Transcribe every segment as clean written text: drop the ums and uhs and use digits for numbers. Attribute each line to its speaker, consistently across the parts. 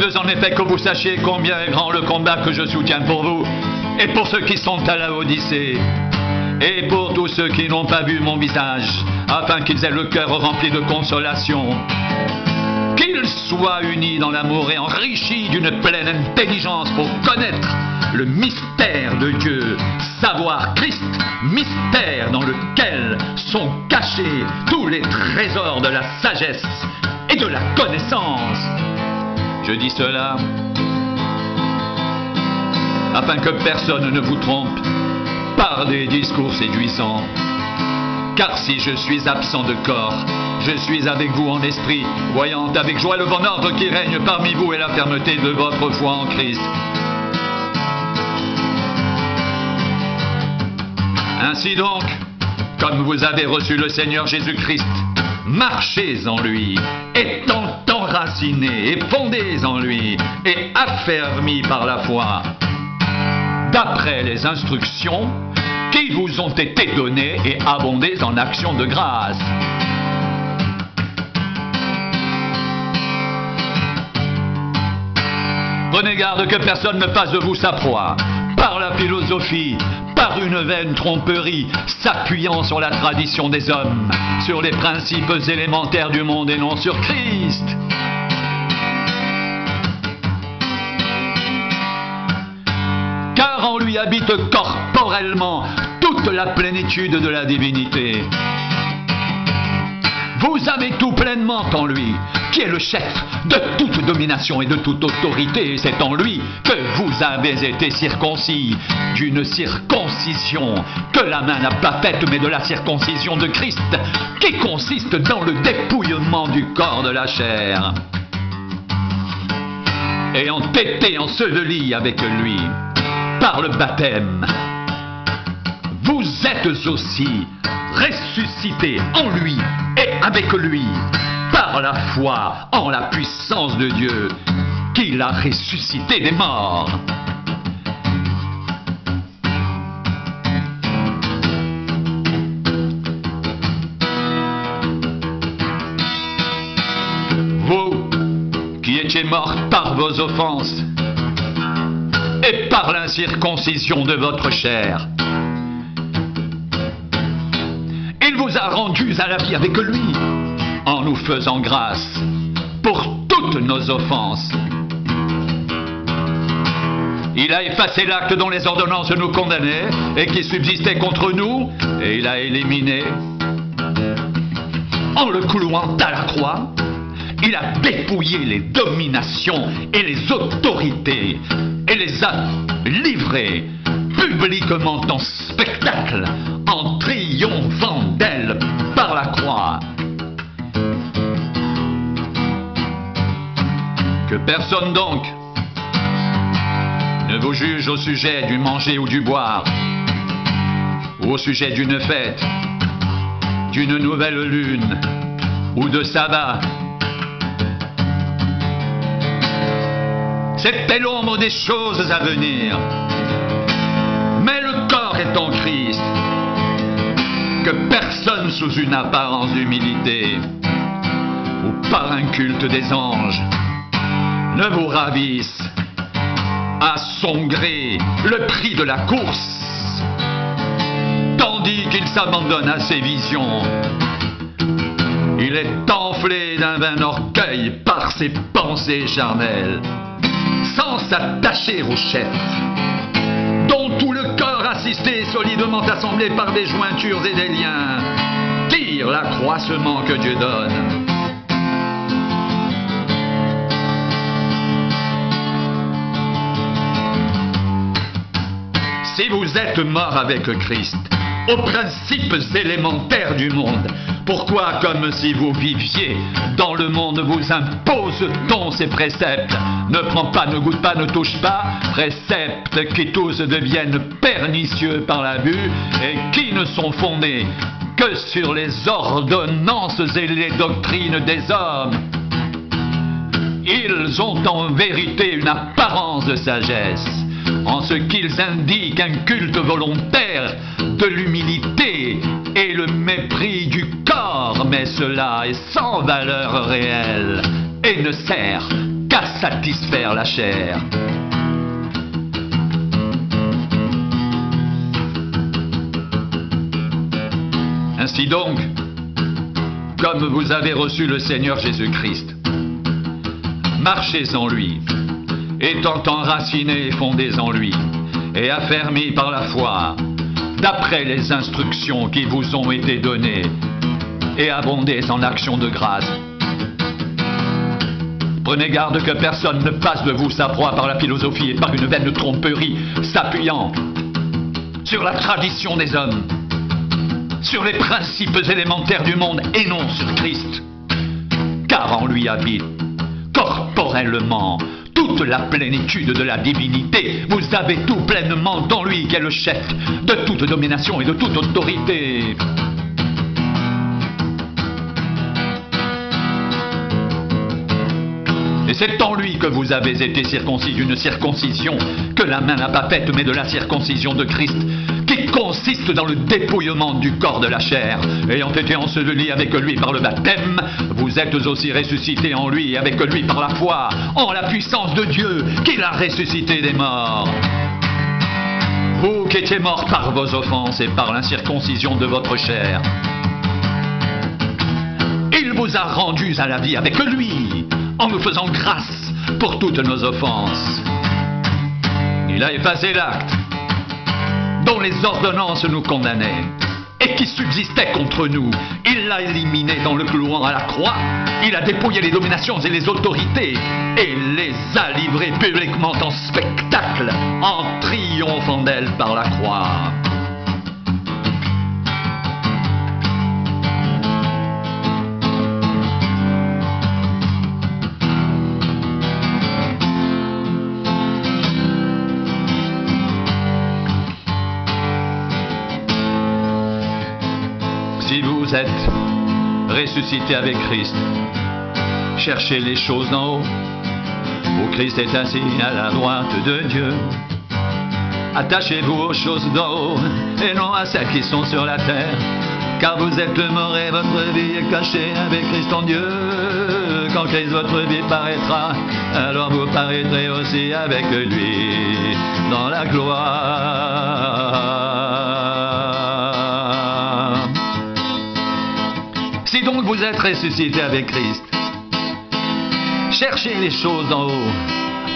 Speaker 1: veux en effet que vous sachiez combien est grand le combat que je soutiens pour vous, et pour ceux qui sont à la Odyssée, et pour tous ceux qui n'ont pas vu mon visage, afin qu'ils aient le cœur rempli de consolation. Qu'ils soient unis dans l'amour et enrichis d'une pleine intelligence pour connaître le mystère de Dieu, savoir Christ, mystère dans lequel sont cachés tous les trésors de la sagesse et de la connaissance. Je dis cela afin que personne ne vous trompe par des discours séduisants. Car si je suis absent de corps, je suis avec vous en esprit, voyant avec joie le bon ordre qui règne parmi vous et la fermeté de votre foi en Christ. Ainsi donc, comme vous avez reçu le Seigneur Jésus-Christ, marchez en lui, étant enracinés et fondés en lui, et affermis par la foi, d'après les instructions qui vous ont été données, et abondez en actions de grâce. Prenez garde que personne ne fasse de vous sa proie, par la philosophie, par une vaine tromperie, s'appuyant sur la tradition des hommes, sur les principes élémentaires du monde et non sur Christ. Car en lui habite corporellement toute la plénitude de la divinité. Vous avez tout pleinement en lui, qui est le chef de toute domination et de toute autorité. C'est en lui que vous avez été circoncis, d'une circoncision que la main n'a pas faite, mais de la circoncision de Christ, qui consiste dans le dépouillement du corps de la chair. Ayant été ensevelis avec lui par le baptême, vous êtes aussi ressuscités en lui et avec lui par la foi en la puissance de Dieu qui l'a ressuscité des morts. Vous qui étiez morts par vos offenses et par l'incirconcision de votre chair, il vous a rendus à la vie avec lui, en nous faisant grâce pour toutes nos offenses. Il a effacé l'acte dont les ordonnances nous condamnaient et qui subsistait contre nous, et il a éliminé, en le clouant à la croix. Il a dépouillé les dominations et les autorités et les a livrées publiquement en spectacle, en triomphant d'elles par la croix. Que personne donc ne vous juge au sujet du manger ou du boire, ou au sujet d'une fête, d'une nouvelle lune ou de sabbat. C'était l'ombre des choses à venir. Mais le corps est en Christ. Que personne sous une apparence d'humilité ou par un culte des anges ne vous ravisse à son gré le prix de la course, tandis qu'il s'abandonne à ses visions. Il est enflé d'un vain orgueil par ses pensées charnelles, sans s'attacher au chef, dont tout le corps assisté, solidement assemblé par des jointures et des liens, tire l'accroissement que Dieu donne. Si vous êtes mort avec Christ, aux principes élémentaires du monde, pourquoi, comme si vous viviez dans le monde, vous impose-t-on ces préceptes? Ne prends pas, ne goûte pas, ne touche pas, préceptes qui tous deviennent pernicieux par la vue et qui ne sont fondés que sur les ordonnances et les doctrines des hommes. Ils ont en vérité une apparence de sagesse, en ce qu'ils indiquent un culte volontaire de l'humilité et le mépris du corps, mais cela est sans valeur réelle et ne sert qu'à satisfaire la chair. Ainsi donc, comme vous avez reçu le Seigneur Jésus-Christ, marchez en lui, étant enracinés et fondés en lui, et affermis par la foi, d'après les instructions qui vous ont été données, et abondez en actions de grâce. Prenez garde que personne ne fasse de vous sa proie par la philosophie et par une vaine tromperie, s'appuyant sur la tradition des hommes, sur les principes élémentaires du monde et non sur Christ. Car en lui habite corporellement toute la plénitude de la divinité. Vous avez tout pleinement dans lui qui est le chef de toute domination et de toute autorité. Et c'est en lui que vous avez été circoncis d'une circoncision que la main n'a pas faite, mais de la circoncision de Christ, qui consiste dans le dépouillement du corps de la chair. Ayant été ensevelis avec lui par le baptême, vous êtes aussi ressuscités en lui, avec lui par la foi, en la puissance de Dieu, qui l'a ressuscité des morts. Vous qui étiez morts par vos offenses et par l'incirconcision de votre chair, il vous a rendus à la vie avec lui, en nous faisant grâce pour toutes nos offenses. Il a effacé l'acte dont les ordonnances nous condamnaient et qui subsistait contre nous. Il l'a éliminé dans le clouant à la croix. Il a dépouillé les dominations et les autorités et les a livrées publiquement en spectacle, en triomphant d'elles par la croix. Si vous êtes ressuscité avec Christ, cherchez les choses d'en haut, où Christ est assis à la droite de Dieu. Attachez-vous aux choses d'en haut et non à celles qui sont sur la terre, car vous êtes morts et votre vie est cachée avec Christ en Dieu. Quand Christ votre vie paraîtra, alors vous paraîtrez aussi avec lui dans la gloire. Si donc vous êtes ressuscité avec Christ, cherchez les choses d'en haut,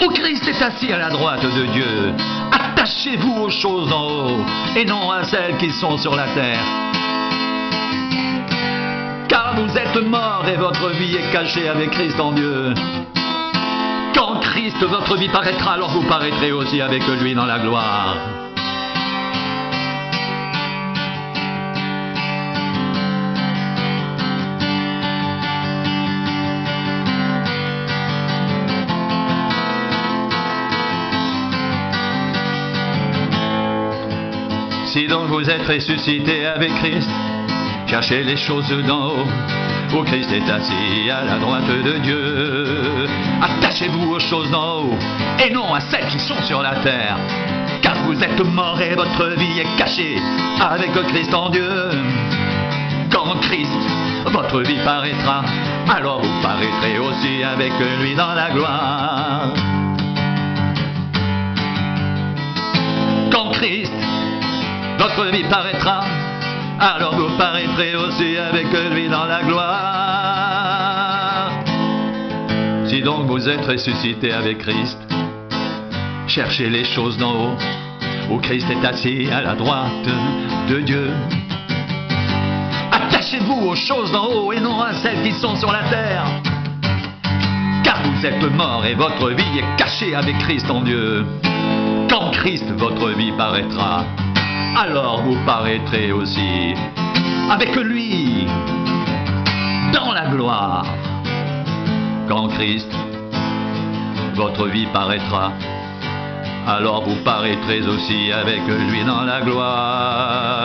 Speaker 1: où Christ est assis à la droite de Dieu. Attachez-vous aux choses d'en haut, et non à celles qui sont sur la terre. Car vous êtes morts et votre vie est cachée avec Christ en Dieu. Quand Christ votre vie paraîtra, alors vous paraîtrez aussi avec lui dans la gloire. Si donc vous êtes ressuscité avec Christ, cherchez les choses d'en haut, où Christ est assis à la droite de Dieu. Attachez-vous aux choses d'en haut, et non à celles qui sont sur la terre, car vous êtes morts et votre vie est cachée avec Christ en Dieu. Quand Christ, votre vie paraîtra, alors vous paraîtrez aussi avec lui dans la gloire. Quand Christ, votre vie paraîtra, alors vous paraîtrez aussi avec lui dans la gloire. Si donc vous êtes ressuscité avec Christ, cherchez les choses d'en haut, où Christ est assis à la droite de Dieu. Attachez-vous aux choses d'en haut et non à celles qui sont sur la terre, car vous êtes morts et votre vie est cachée avec Christ en Dieu. Quand Christ, votre vie paraîtra, alors vous paraîtrez aussi avec lui dans la gloire. Quand Christ, votre vie paraîtra, alors vous paraîtrez aussi avec lui dans la gloire.